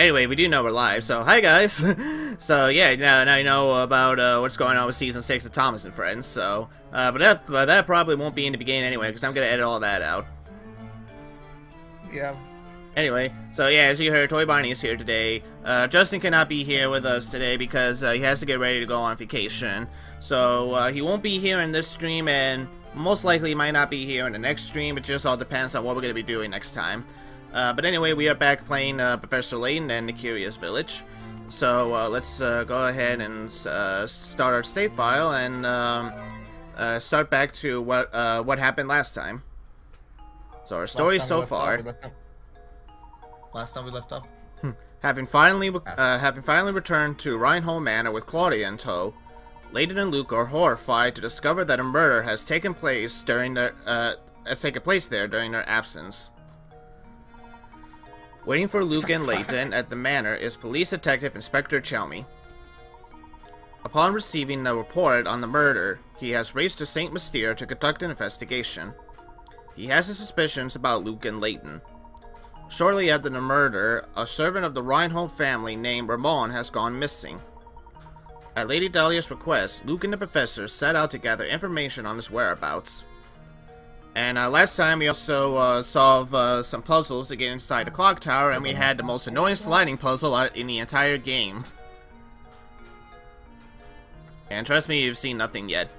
Anyway, we do know we're live, so hi guys! So yeah, now you know about what's going on with Season 6 of Thomas and Friends, so... but that probably won't be in the beginning anyway, because I'm gonna edit all that out. Yeah. Anyway, so yeah, as you heard, Toy Barney is here today. Justin cannot be here with us today because he has to get ready to go on vacation. So he won't be here in this stream, and most likely might not be here in the next stream. It just all depends on what we're going to be doing next time. But anyway, we are back playing Professor Layton and the Curious Village. So let's go ahead and start our save file and start back to what happened last time. So our story so far. Last time we left off. Having finally returned to Reinhold Manor with Claudia in tow, Layton and Luke are horrified to discover that a murder has taken place there during their absence. Waiting for Luke and Layton at the manor is Police Detective Inspector Chalmy. Upon receiving the report on the murder, he has raced to St. Mystere to conduct an investigation. He has his suspicions about Luke and Layton. Shortly after the murder, a servant of the Reinhold family named Ramon has gone missing. At Lady Dahlia's request, Luke and the professor set out to gather information on his whereabouts. And last time we also solved some puzzles to get inside the clock tower, and we had the most annoying sliding puzzle in the entire game. And trust me, you've seen nothing yet.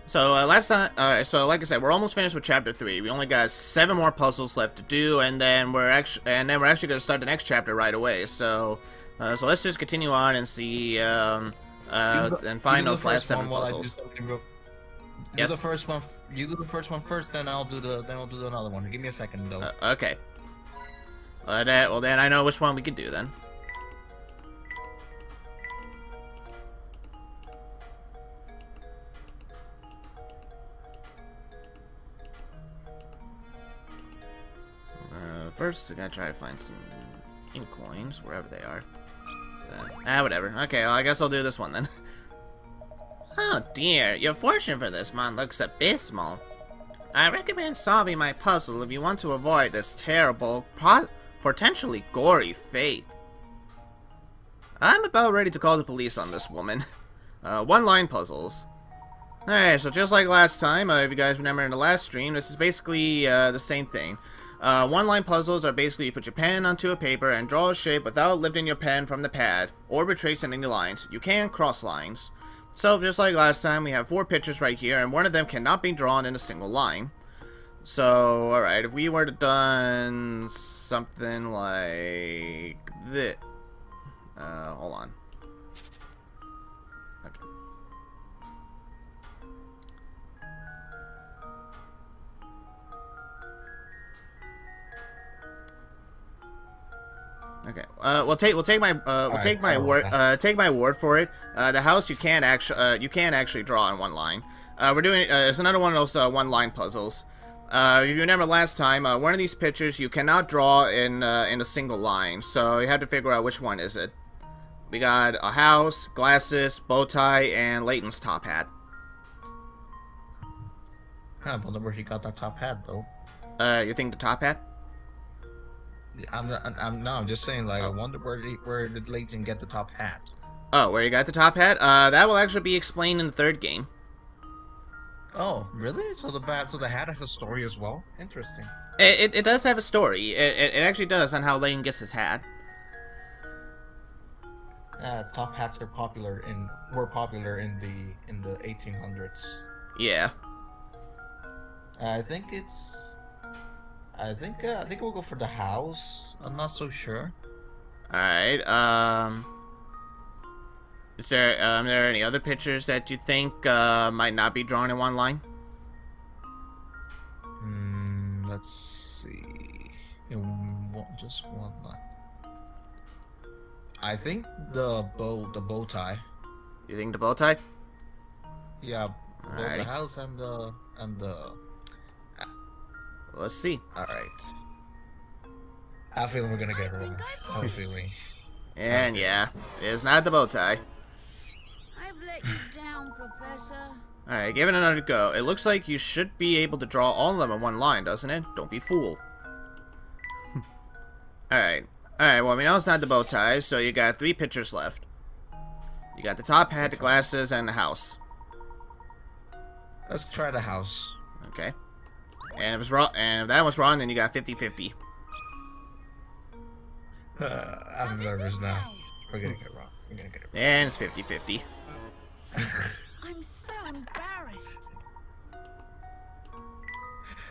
So last time, so like I said, we're almost finished with chapter 3. We only got 7 more puzzles left to do, and then we're actually going to start the next chapter right away. So, so let's just continue on and see and find those last 7 puzzles. Yes. Do the first one. You do the first one first, then I'll do another one. Give me a second though. Okay. Well then I know which one we could do then. First, I gotta try to find some ink coins, wherever they are. Whatever. Okay, well, I guess I'll do this one then. Oh dear, your fortune for this month looks abysmal. I recommend solving my puzzle if you want to avoid this terrible, potentially gory fate. I'm about ready to call the police on this woman. One-line puzzles. Alright, so just like last time, if you guys remember in the last stream, this is basically the same thing. One-line puzzles are basically you put your pen onto a paper and draw a shape without lifting your pen from the pad, or retracing any lines. You can cross lines. So, just like last time, we have 4 pictures right here, and one of them cannot be drawn in a single line. So, alright, if we were to done something like this. Hold on. Okay. We'll take my word for it. The house you can't actually draw on one line. We're doing it's another one of those one-line puzzles. If you remember last time, one of these pictures you cannot draw in a single line, so you have to figure out which one is it. We got a house, glasses, bow tie, and Layton's top hat. I wonder where he got that top hat though. You think the top hat? I'm just saying, like, I wonder where did Layton get the top hat? Oh, where you got the top hat? That will actually be explained in the 3rd game. Oh, really? So the hat has a story as well? Interesting. It does have a story. It actually does on how Layton gets his hat. Top hats were popular in the 1800s. Yeah. I think we'll go for the house. I'm not so sure. Alright, is there any other pictures that you think, might not be drawn in one line? Let's see. Just one line. I think the bow tie. You think the bow tie? Yeah, both the house and the... Let's see. Alright. I have a feeling we're gonna get it wrong. I have a feeling. And yeah, it's not the bow tie. I've let you down, Professor. Alright, give it another go. It looks like you should be able to draw all of them in one line, doesn't it? Don't be fooled. Alright. Alright, well, we know it's not the bow tie, so you got 3 pictures left. You got the top hat, the glasses, and the house. Let's try the house. Okay. And if it was wrong, and if that was wrong, then you got 50-50. I'm nervous now. We're gonna get it wrong. We're gonna get it wrong. And it's 50-50. I'm so embarrassed.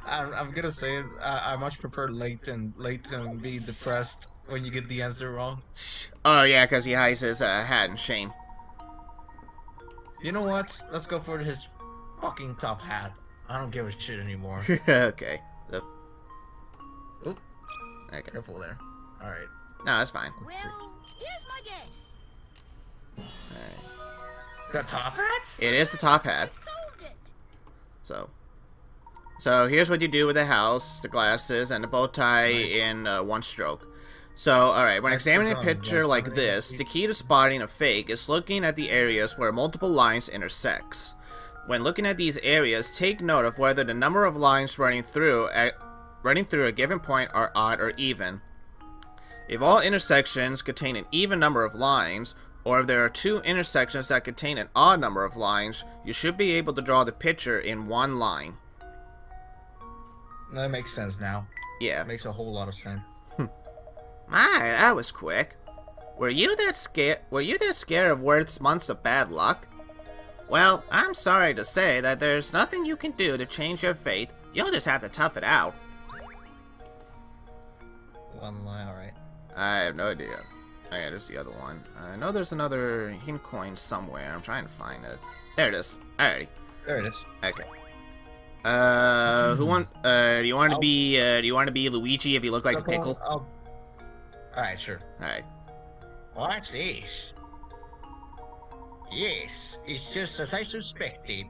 I'm gonna say it. I much prefer Layton be depressed when you get the answer wrong. Oh, yeah, because he hides his hat in shame. You know what? Let's go for his fucking top hat. I don't give a shit anymore. Okay. So, Oop. okay. Careful there. Alright. No, that's fine. Let's see. Well, here's my guess. Alright. The top hat? It is the top hat. I've solved it. So here's what you do with the house, the glasses, and the bow tie in one stroke. So, alright, when examining a picture like this, the key to spotting a fake is looking at the areas where multiple lines intersect. When looking at these areas, take note of whether the number of lines running through a given point are odd or even. If all intersections contain an even number of lines, or if there are 2 intersections that contain an odd number of lines, you should be able to draw the picture in one line. That makes sense now. Yeah. Makes a whole lot of sense. My, that was quick. Were you that scared of worth months of bad luck? Well, I'm sorry to say that there's nothing you can do to change your fate. You'll just have to tough it out. One line, alright. I have no idea. Oh yeah, there's the other one. I know there's another hint coin somewhere. I'm trying to find it. There it is. Alrighty. There it is. Okay. Who want? Do you want to be Luigi if you look like a pickle? Alright, sure. Alright. What's this? Yes, it's just as I suspected.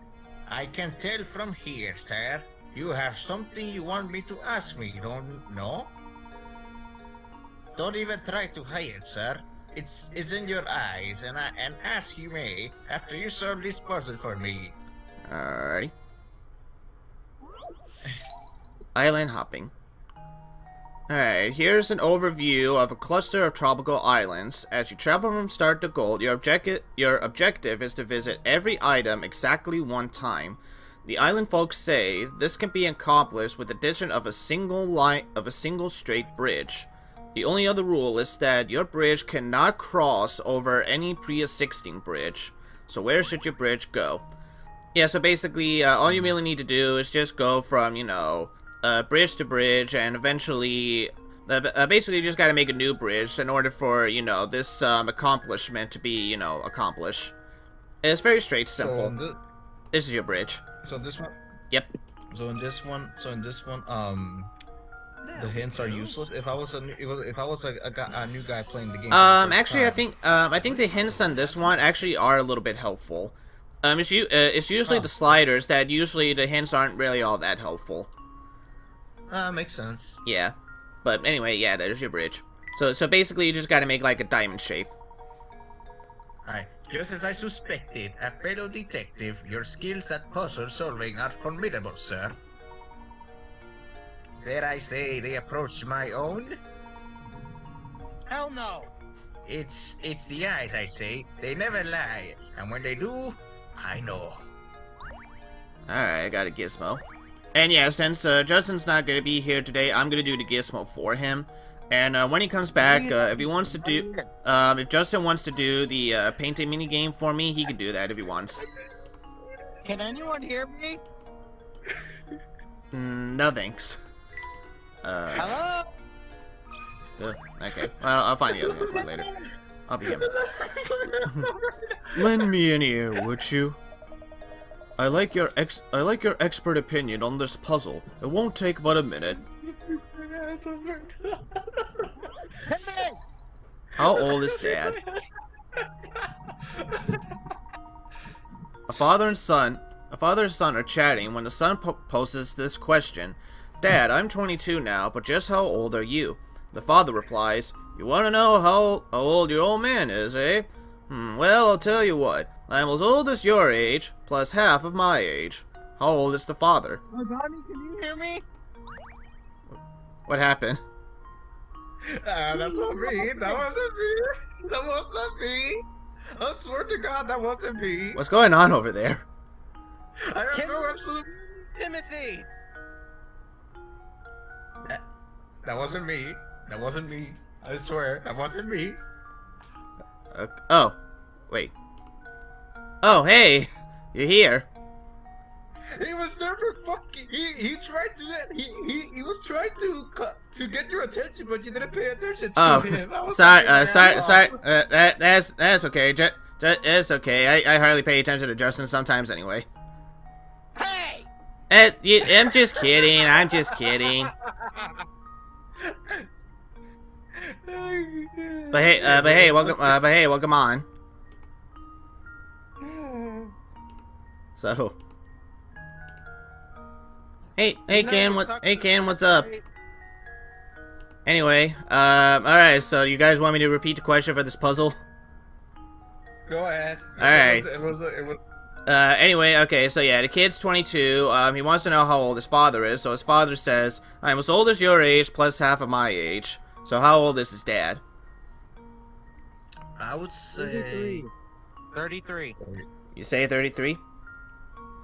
I can tell from here, sir. You have something you want me to ask me, don't know? Don't even try to hide it, sir. It's in your eyes, and ask you may after you solve this puzzle for me. Alrighty. Island hopping. Alright, here's an overview of a cluster of tropical islands. As you travel from start to goal, your objective is to visit every item exactly one time. The island folks say this can be accomplished with the addition of a single straight bridge. The only other rule is that your bridge cannot cross over any pre-existing bridge. So where should your bridge go? Yeah, so basically, all you really need to do is just go from, you know, bridge to bridge, and eventually, basically you just gotta make a new bridge in order for, you know, this accomplishment to be, you know, accomplished. It's very straight, simple. So this is your bridge. So this one? Yep. So in this one, the hints are useless. If I was a new guy playing the game. Actually, I think the hints on this one actually are a little bit helpful. It's usually the sliders that usually the hints aren't really all that helpful. Makes sense. Yeah, but anyway, yeah, there's your bridge. So basically, you just gotta make like a diamond shape. Alright, just as I suspected, a fellow detective, your skills at puzzle solving are formidable, sir. Dare I say they approach my own? Hell no! It's the eyes, I say. They never lie, and when they do, I know. Alright, I got a gizmo. And yeah, since Justin's not gonna be here today, I'm gonna do the gizmo for him. And when he comes back, if he wants to do, if Justin wants to do the painting mini game for me, he can do that if he wants. Can anyone hear me? No thanks. Hello? Okay. Well, I'll find the other one later. I'll be him. Lend me an ear, would you? I like your expert opinion on this puzzle. It won't take but a minute. How old is Dad? A father and son are chatting when the son poses this question. Dad, I'm 22 now, but just how old are you? The father replies, you want to know how old your old man is, eh? Well, I'll tell you what. I'm as old as your age, plus half of my age. How old is the father? Oh, Donnie, can you hear me? What happened? That's not me. That wasn't me. That was not me. I swear to God, that wasn't me. What's going on over there? I have no absolute. Timothy. That wasn't me. That wasn't me. I swear, that wasn't me. Oh, wait. Oh, hey, you're here. He was never fucking. He tried to get. He was trying to get your attention, but you didn't pay attention to him. I was sorry, like, sorry. That's okay. It's okay. I hardly pay attention to Justin sometimes anyway. Hey. I'm just kidding. I'm just kidding. But hey, welcome on. So, hey, Ken, what's up? Anyway, alright, so you guys want me to repeat the question for this puzzle? Go ahead. Alright. It was. Anyway, okay, so yeah, the kid's 22, he wants to know how old his father is, so his father says, I'm as old as your age, plus half of my age. So how old is his dad? I would say 33. You say 33?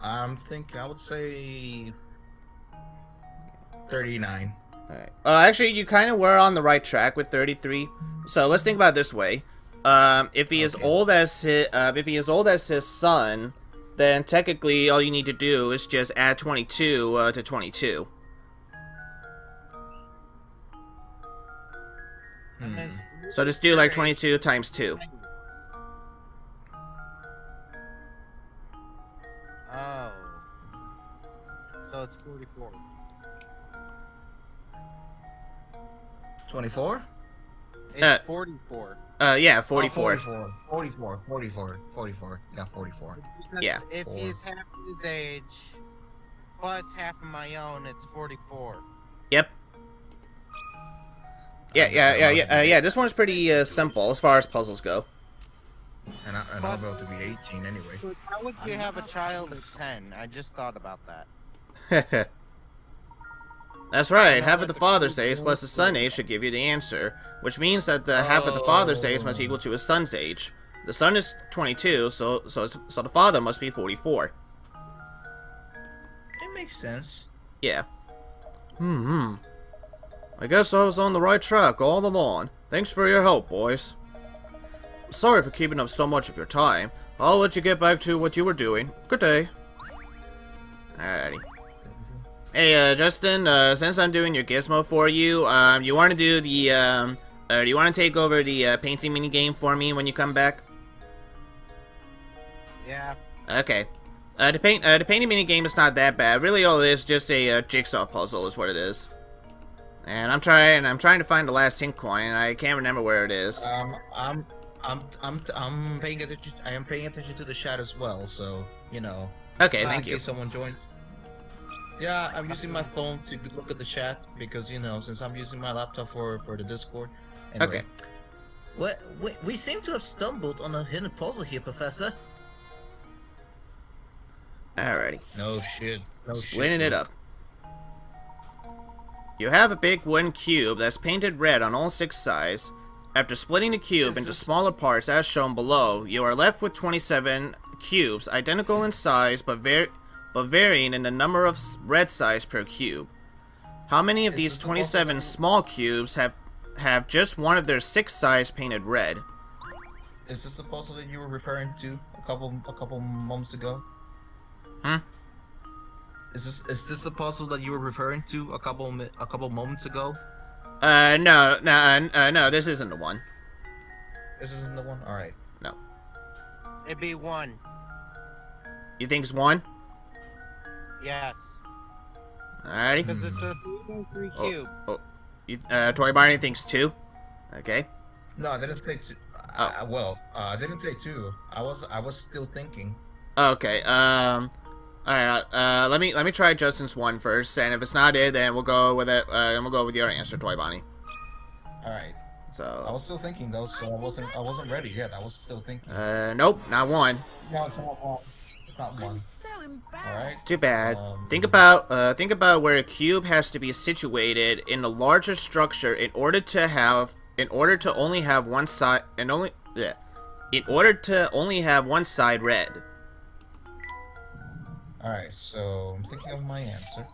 I'm thinking. I would say 39. Alright. Actually, you kind of were on the right track with 33. So let's think about it this way. If he is old as his son, then technically all you need to do is just add 22 to 22. So just do like 22 times 2. Oh. So it's 44. 24? It's 44. Yeah, Oh, 44. 44. Yeah, 44. Because Yeah. if he's half his age plus half of my own, it's 44. Yep. Yeah, this one's pretty simple as far as puzzles go. And I'll be able to be 18 anyway. So how would you have a child at 10? I just thought about that. That's right, No, half of the that's a cool father's age plus the son's age should give you the answer, which means that the half of the father's age must equal to his son's age. The son is 22, so the father must be 44. It makes sense. Yeah. I guess I was on the right track all along. Thanks for your help, boys. Sorry for keeping up so much of your time. I'll let you get back to what you were doing. Good day. Alrighty. Hey, Justin, since I'm doing your gizmo for you, you want to do the, do you want to take over the painting minigame for me when you come back? Yeah. Okay. The painting minigame is not that bad. Really, all it is just a jigsaw puzzle is what it is. And I'm trying to find the last hint coin. I can't remember where it is. I'm paying attention. I am paying attention to the chat as well. So you know. Okay, thank in you. case someone joined. Yeah, I'm using my phone to look at the chat because you know since I'm using my laptop for the Discord. Anyway. Okay. We seem to have stumbled on a hidden puzzle here, Professor. Alrighty. No shit. Splitting it up. You have a big wooden cube that's painted red on all 6 sides. After splitting the cube into smaller parts as shown below, you are left with 27 cubes, identical in size but varying in the number of red sides per cube. How many of these 27 small cubes have just one of their 6 sides painted red? Is this the puzzle that you were referring to a couple moments ago? Hmm? Is this the puzzle that you were referring to a couple moments ago? No, this isn't the one. This isn't the one? Alright. No. It'd be 1. You think it's 1? Yes. Alrighty. Because it's a 3x3 cube. Toy Barney thinks 2. Okay. No, I didn't say 2. I didn't say 2. I was still thinking. Okay, alright, let me try Justin's one first, and if it's not it, then we'll go with it, and we'll go with your answer, Toy Bonnie. Alright. So... I was still thinking, though, so I wasn't ready yet. I was still thinking. Nope, not 1. No, it's not 1. It's not I'm one. so All right. embarrassed. Too bad. Um, Think about where a cube has to be situated in a larger structure in order to only have one side red. All right. So I'm thinking of my answer.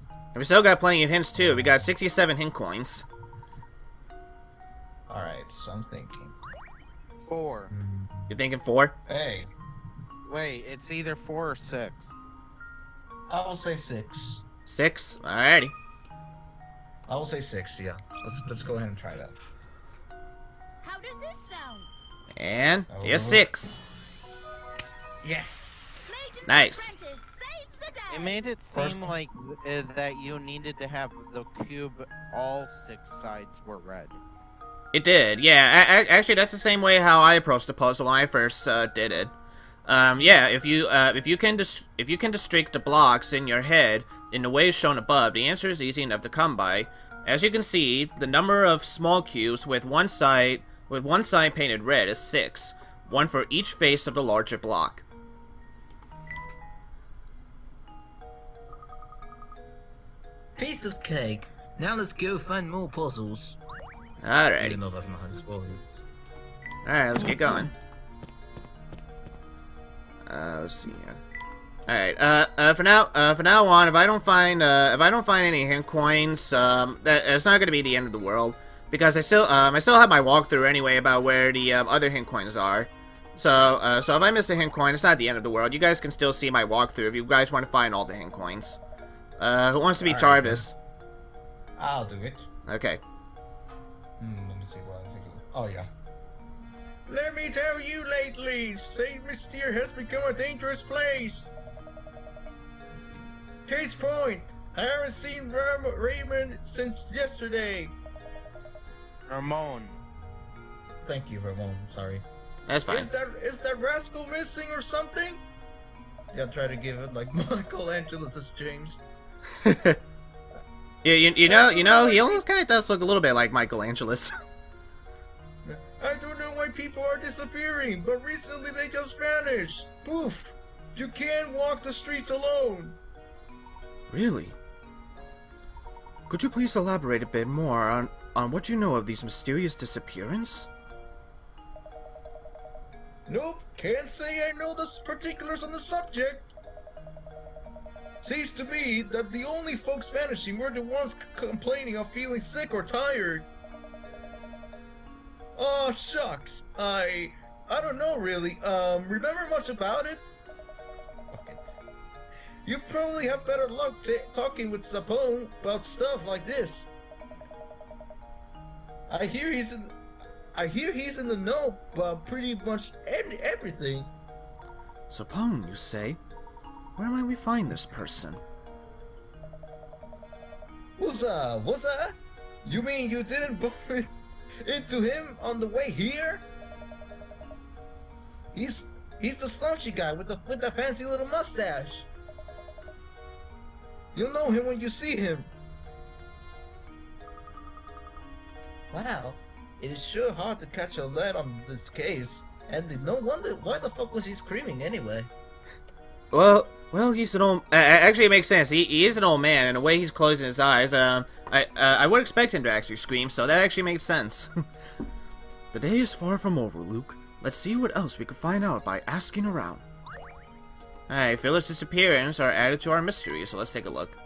And we still got plenty of hints too. We got 67 hint coins. All right. So I'm thinking. 4. You're thinking 4? Hey, Wait, it's either 4 or 6. I will say 6. 6? Alrighty. I will say 6. Yeah. Let's go ahead and try that. How does this sound? And Oh. here's 6. Yes. Layton's Nice. apprentice saves the day. It made it First- seem like that you needed to have the cube, all 6 sides were red. It did, yeah. Actually, that's the same way how I approached the puzzle when I first did it. Yeah, if you can district the blocks in your head in the ways shown above, the answer is easy enough to come by. As you can see, the number of small cubes with one side painted red is 6, one for each face of the larger block. Piece of cake. Now let's go find more puzzles. Alrighty. Even though that's not how this goes. Alright, let's get going. Let's see here. Alright, for now on, if I don't find any hint coins, it's not gonna be the end of the world. Because I still have my walkthrough anyway about where the, other hint coins are. So if I miss a hint coin, it's not the end of the world. You guys can still see my walkthrough if you guys want to find all the hint coins. Who wants to be Alright, Jarvis? I'll do it. Okay. Let me see what I'm thinking. Oh yeah. Let me tell you lately, Saint Mystere has become a dangerous place. Case point, I haven't seen Raymond since yesterday. Ramon. Thank you, Ramon. Sorry. That's fine. Is that rascal missing or something? Yeah, try to give it like Michelangelo's as James. Yeah, you know, he almost kind of does look a little bit like Michelangelo's. I don't know why people are disappearing, but recently they just vanished. Poof! You can't walk the streets alone. Really? Could you please elaborate a bit more on what you know of these mysterious disappearance? Nope, can't say I know the particulars on the subject. Seems to me that the only folks vanishing were the ones complaining of feeling sick or tired. Oh shucks, I don't know really. Remember much about it? Fuck it. You probably have better luck talking with Sapone about stuff like this. I hear he's in the know about pretty much everything. Sapone, you say? Where might we find this person? What's that? You mean you didn't bump into him on the way here? He's the slouchy guy with the fancy little mustache. You'll know him when you see him. Wow, it is sure hard to catch a lead on this case, and no wonder why the fuck was he screaming anyway? Well, he's an old. Actually, it makes sense. He is an old man, and the way he's closing his eyes, I would expect him to actually scream. So that actually makes sense. The day is far from over, Luke. Let's see what else we can find out by asking around. Alright, Phyllis' disappearance are added to our mystery, so let's take a look.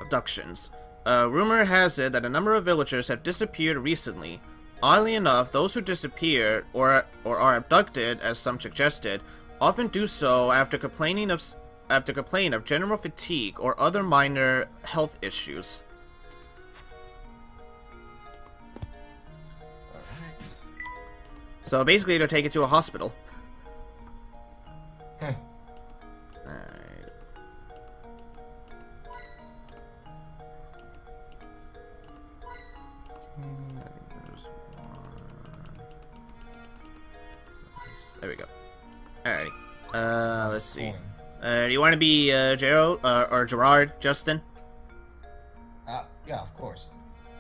Abductions. Rumor has it that a number of villagers have disappeared recently. Oddly enough, those who disappear or are abducted, as some suggested, often do so after complaining of general fatigue or other minor health issues. So basically, they're taken to a hospital. Alright. I think there's one. There we go. Alrighty. Let's see. Do you want to be Gerald or Gerard, Justin? Yeah, of course.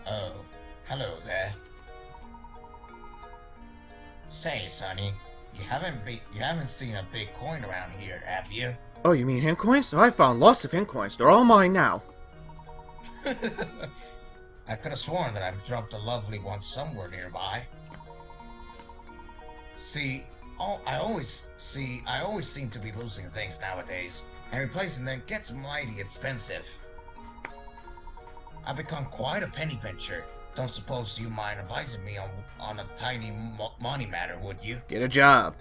Oh, hello there. Say, Sonny, you haven't seen a big coin around here, have you? Oh, you mean hint coins? I found lots of hint coins. They're all mine now. I could have sworn that I've dropped a lovely one somewhere nearby. See, I always seem to be losing things nowadays, and replacing them gets mighty expensive. I've become quite a penny pincher. Don't suppose you mind advising me on a tiny money matter, would you? Get a job.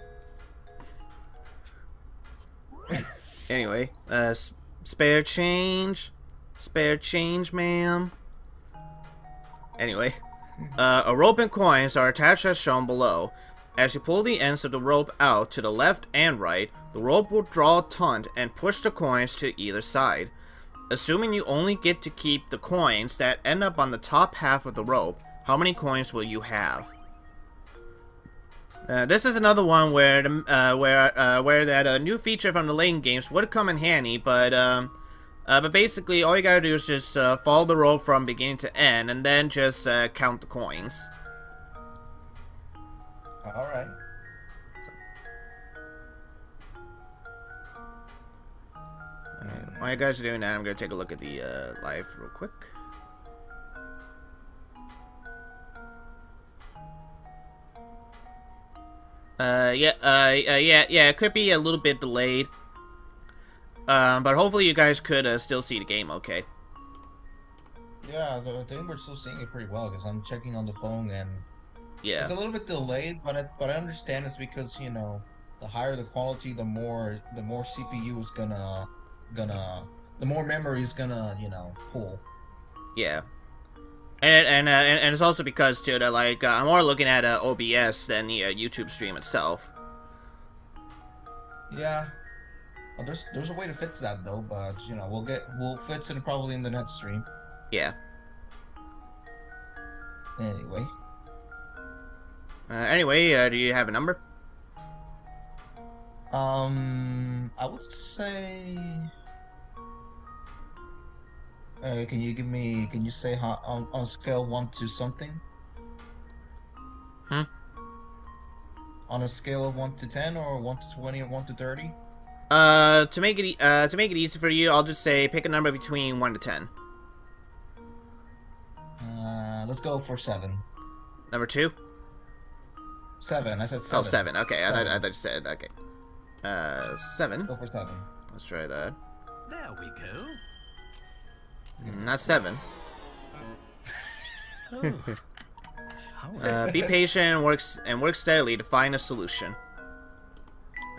Anyway, spare change? Spare change, ma'am? Anyway, a rope and coins are attached as shown below. As you pull the ends of the rope out to the left and right, the rope will draw a tunt and push the coins to either side. Assuming you only get to keep the coins that end up on the top half of the rope, how many coins will you have? This is another one where that new feature from the Layton games would come in handy, but basically all you gotta do is just follow the rope from beginning to end, and then just count the coins. All right. While you guys are doing that, I'm gonna take a look at the live real quick. Yeah, it could be a little bit delayed. But hopefully you guys could still see the game okay. Yeah, I think we're still seeing it pretty well because I'm checking on the phone and Yeah. it's a little bit delayed, but I understand it's because the higher the quality, the more CPU is gonna the more memory is gonna pull. Yeah. And it's also because too that I'm more looking at OBS than the YouTube stream itself. Yeah. Well, there's a way to fix that though, but we'll fix it probably in the next stream. Yeah. Anyway. Anyway, do you have a number? I would say. Can you say how on a scale 1 to something? On a scale of 1 to 10, or 1 to 20, or 1 to 30? To make it easy for you, I'll just say pick a number between 1 to 10. Let's go for 7. Number 2? 7. I said 7. Oh, 7. Okay, I 7. thought you said okay. 7. Let's go for 7. Let's try that. There we go. Not 7. Oh. Be patient and work steadily to find a solution.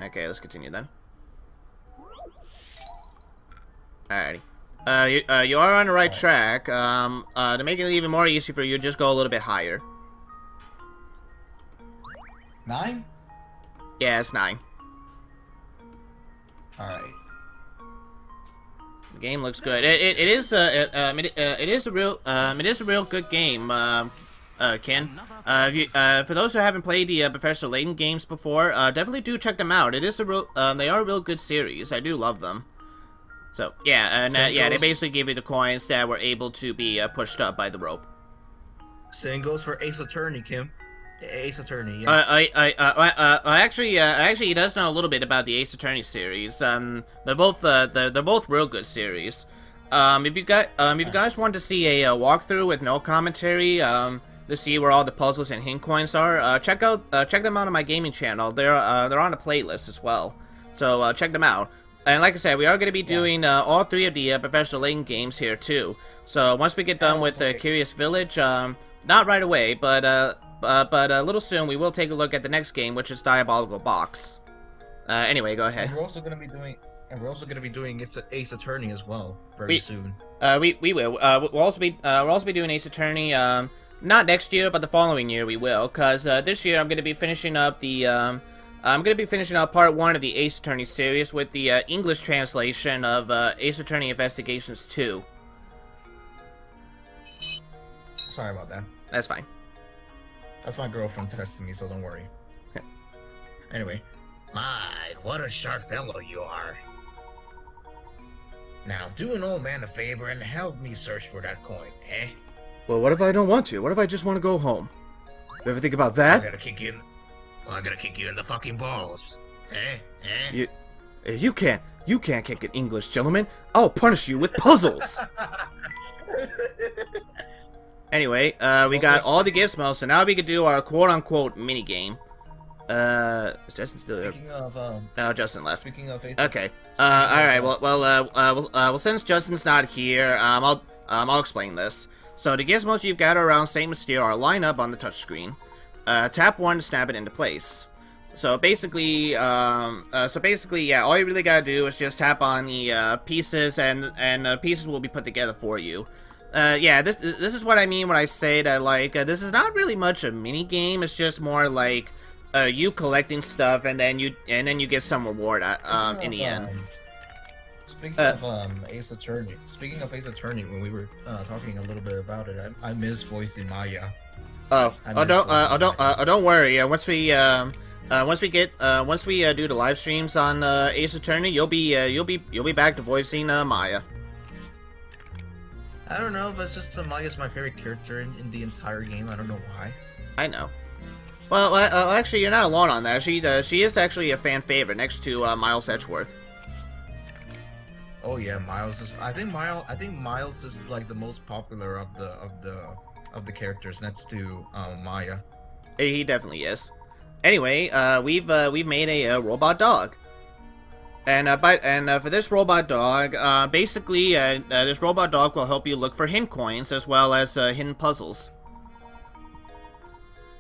Okay, let's continue then. Alrighty. You are on the right track. To make it even more easy for you, just go a little bit higher. 9? Yeah, it's 9. Alright. The game looks good. It is a real good game, Ken. For those who haven't played the Professor Layton games before, definitely do check them out. It is they are a real good series. I do love them. So yeah, and they basically give you the coins that were able to be pushed up by the rope. Same goes for Ace Attorney, Kim. Ace Attorney, yeah. Actually, he does know a little bit about the Ace Attorney series. They're both real good series. If you guys want to see a walkthrough with no commentary, to see where all the puzzles and hint coins are, check them out on my gaming channel. They're on a playlist as well, so check them out. And like I said, we are going to be doing all 3 of the Professor Layton games here too. So once we get done with Curious Village, not right away, but a little soon, we will take a look at the next game, which is Diabolical Box. Anyway, go ahead. And we're also gonna be doing Ace Attorney as well very soon. We will. We'll also be doing Ace Attorney. Not next year, but the following year we will, cause this year I'm gonna be finishing up part 1 of the Ace Attorney series with the English translation of Ace Attorney Investigations 2. Sorry about that. That's fine. That's my girlfriend texting me, so don't worry. Anyway. My, what a sharp fellow you are. Now, do an old man a favor and help me search for that coin, eh? Well, what if I don't want to? What if I just want to go home? You ever think about I'm that? gonna kick you Well, I'm gonna kick you in the fucking balls. Eh? You can't kick an English gentleman. I'll punish you with puzzles. Anyway, we got all the gizmos, so now we can do our quote-unquote mini-game. Is Justin still there? Speaking of, No, Justin left. speaking of Ace Okay. Alright, well, since Justin's not here, I'll explain this. So, the gizmos you've got around Saint Mystere are lined up on the touchscreen. Tap 1 to snap it into place. So basically, yeah, all you really gotta do is just tap on the pieces, and pieces will be put together for you. Yeah, this is what I mean when I say that, like, this is not really much a mini game. It's just more like you collecting stuff, and then you get some reward in the end. Speaking of Ace Attorney, when we were talking a little bit about it, I miss voicing Maya. Don't worry. Once we do the live streams on Ace Attorney, you'll be back to voicing Maya. I don't know, but it's just Maya's my favorite character in the entire game. I don't know why. I know. Well, actually, you're not alone on that. She is actually a fan favorite next to Miles Edgeworth. Oh yeah, Miles is. I think Miles is like the most popular of the characters next to Maya. He definitely is. Anyway, we've made a robot dog. And for this robot dog, basically, this robot dog will help you look for hidden coins as well as hidden puzzles.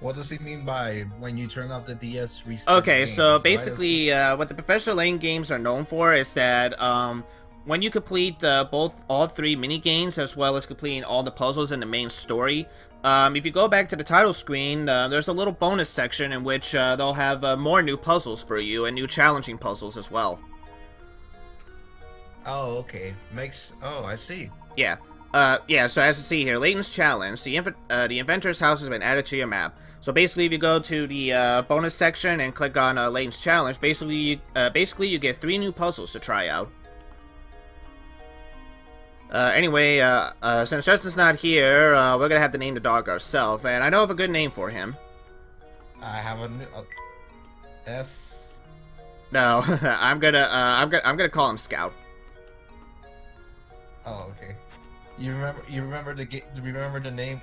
What does he mean by when you turn off the DS restart? Okay, so basically, what the Professor Layton games are known for is that when you complete all 3 mini games as well as completing all the puzzles in the main story, if you go back to the title screen, there's a little bonus section in which they'll have more new puzzles for you and new challenging puzzles as well. Oh, okay. Oh, I see. Yeah. Yeah, so as you see here, Layton's Challenge, the inventor's house has been added to your map. So basically, if you go to the bonus section and click on Layton's Challenge, basically you get 3 new puzzles to try out. Anyway, since Justin's not here, we're gonna have to name the dog ourselves, and I know of a good name for him. I have a new S. No, I'm gonna call him Scout. Oh, okay. You remember the name?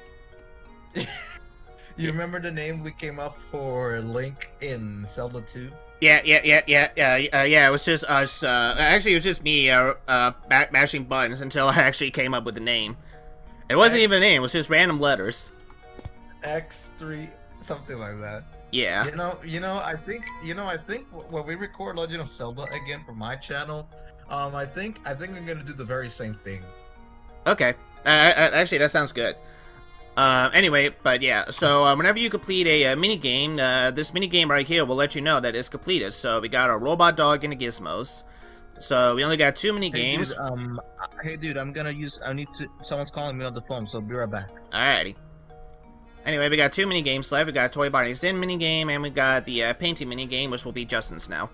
You remember the name we came up for Link in Zelda 2? Yeah. It was just us. Actually, it was just me mashing buttons until I actually came up with the name. It wasn't even a name. It was just random letters. X3, something like that. Yeah. I think when we record Legend of Zelda again for my channel, I think I'm gonna do the very same thing. Okay. Actually, that sounds good. Anyway, but yeah, so whenever you complete a mini game, this mini game right here will let you know that it's completed. So we got our robot dog and the gizmos. So we only got 2 mini games. Hey dude, someone's calling me on the phone, so be right back. Alrighty. Anyway, we got 2 mini games left. We got Toy Bonnie's In mini game, and we got the painting mini game, which will be Justin's now.